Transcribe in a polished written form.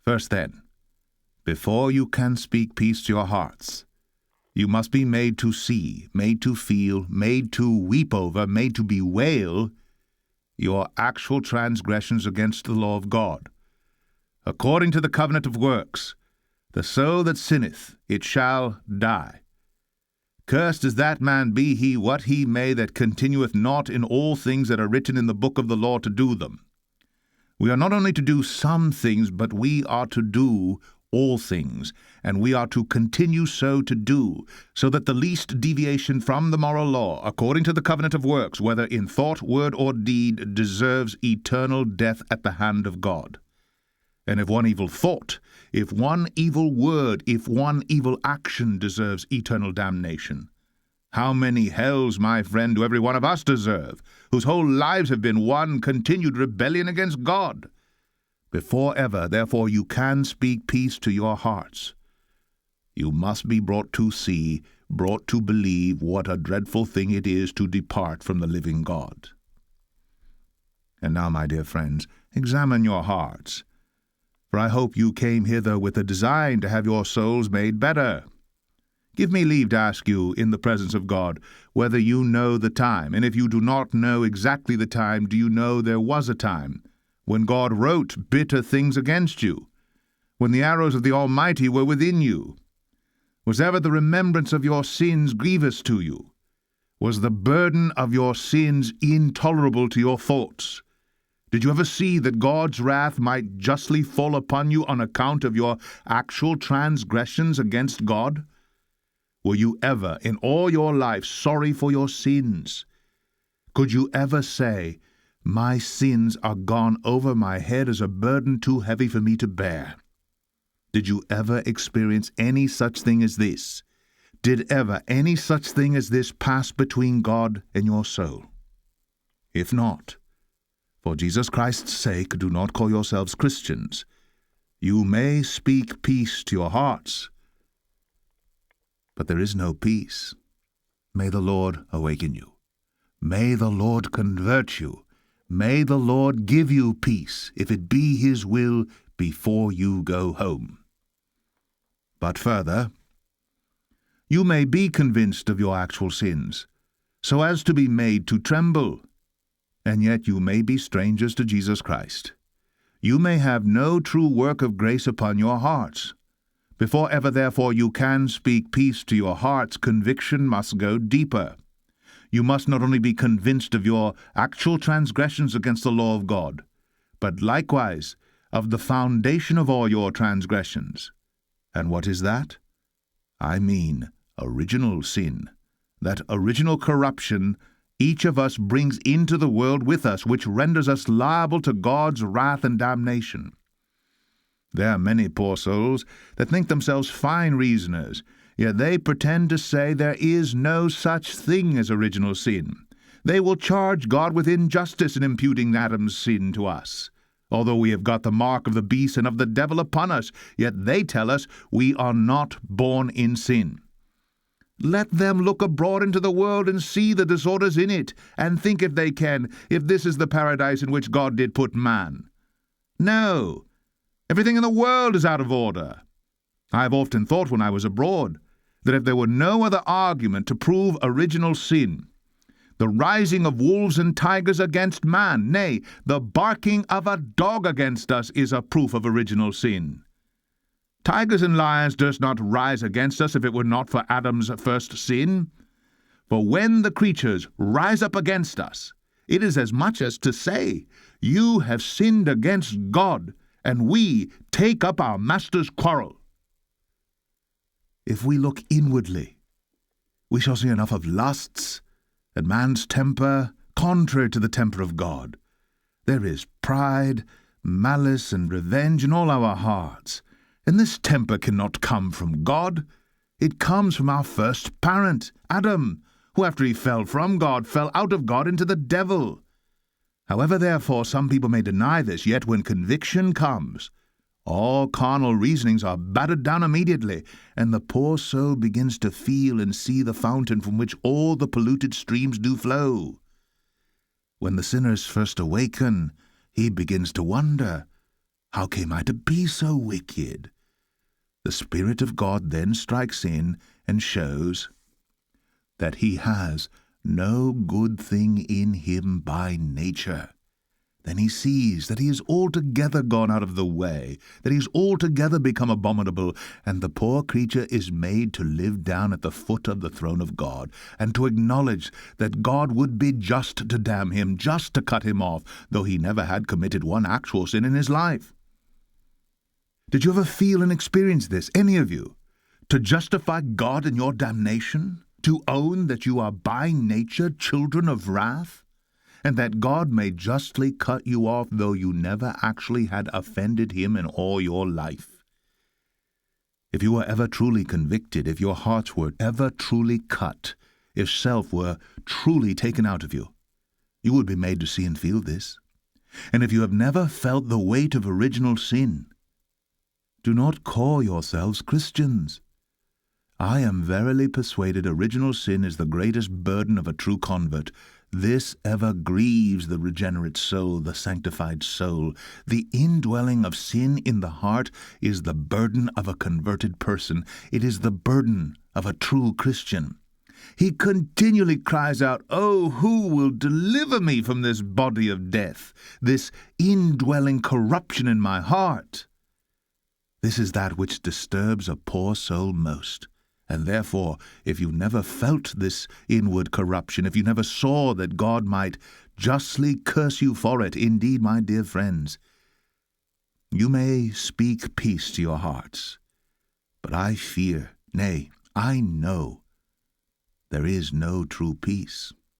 First then, before you can speak peace to your hearts, you must be made to see, made to feel, made to weep over, made to bewail your actual transgressions against the law of God. According to the covenant of works, the soul that sinneth, it shall die. Cursed is that man, be he what he may, that continueth not in all things that are written in the book of the law to do them. We are not only to do some things, but we are to do all things, and we are to continue so to do, so that the least deviation from the moral law, according to the covenant of works, whether in thought, word, or deed, deserves eternal death at the hand of God. And if one evil thought, if one evil word, if one evil action deserves eternal damnation, how many hells, my friend, do every one of us deserve, whose whole lives have been one continued rebellion against God? Before ever, therefore, you can speak peace to your hearts, you must be brought to see, brought to believe what a dreadful thing it is to depart from the living God. And now, my dear friends, examine your hearts, for I hope you came hither with a design to have your souls made better. Give me leave to ask you, in the presence of God, whether you know the time, and if you do not know exactly the time, do you know there was a time when God wrote bitter things against you, when the arrows of the Almighty were within you? Was ever the remembrance of your sins grievous to you? Was the burden of your sins intolerable to your thoughts? Did you ever see that God's wrath might justly fall upon you on account of your actual transgressions against God? Were you ever, in all your life, sorry for your sins? Could you ever say, "My sins are gone over my head as a burden too heavy for me to bear"? Did you ever experience any such thing as this? Did ever any such thing as this pass between God and your soul? If not, for Jesus Christ's sake, do not call yourselves Christians. You may speak peace to your hearts, but there is no peace. May the Lord awaken you. May the Lord convert you. May the Lord give you peace, if it be His will, before you go home. But further, you may be convinced of your actual sins, so as to be made to tremble, and yet you may be strangers to Jesus Christ. You may have no true work of grace upon your hearts. Before ever, therefore, you can speak peace to your hearts, conviction must go deeper. You must not only be convinced of your actual transgressions against the law of God, but likewise of the foundation of all your transgressions. And what is that? I mean original sin, that original corruption each of us brings into the world with us, which renders us liable to God's wrath and damnation. There are many poor souls that think themselves fine reasoners, yet they pretend to say there is no such thing as original sin. They will charge God with injustice in imputing Adam's sin to us. Although we have got the mark of the beast and of the devil upon us, yet they tell us we are not born in sin. Let them look abroad into the world and see the disorders in it, and think, if they can, if this is the paradise in which God did put man. No, everything in the world is out of order. I have often thought when I was abroad that if there were no other argument to prove original sin, the rising of wolves and tigers against man, nay, the barking of a dog against us, is a proof of original sin. Tigers and lions durst not rise against us if it were not for Adam's first sin. For when the creatures rise up against us, it is as much as to say, "You have sinned against God, and we take up our master's quarrel." If we look inwardly, we shall see enough of lusts and man's temper contrary to the temper of God. There is pride, malice, and revenge in all our hearts. And this temper cannot come from God. It comes from our first parent, Adam, who after he fell from God, fell out of God into the devil. However, therefore, some people may deny this, yet when conviction comes, all carnal reasonings are battered down immediately, and the poor soul begins to feel and see the fountain from which all the polluted streams do flow. When the sinners first awaken, he begins to wonder, How came I to be so wicked? The Spirit of God then strikes in and shows that he has no good thing in him by nature. Then he sees that he is altogether gone out of the way, that he is altogether become abominable, and the poor creature is made to live down at the foot of the throne of God, and to acknowledge that God would be just to damn him, just to cut him off, though he never had committed one actual sin in his life. Did you ever feel and experience this, any of you? To justify God in your damnation? To own that you are by nature children of wrath? And that God may justly cut you off, though you never actually had offended him in all your life? If you were ever truly convicted, if your hearts were ever truly cut, if self were truly taken out of you, you would be made to see and feel this. And if you have never felt the weight of original sin, do not call yourselves Christians. I am verily persuaded original sin is the greatest burden of a true convert. This ever grieves the regenerate soul, the sanctified soul. The indwelling of sin in the heart is the burden of a converted person. It is the burden of a true Christian. He continually cries out, "Oh, who will deliver me from this body of death, this indwelling corruption in my heart?" This is that which disturbs a poor soul most. And therefore, if you never felt this inward corruption, if you never saw that God might justly curse you for it, indeed, my dear friends, you may speak peace to your hearts. But I fear, nay, I know, there is no true peace.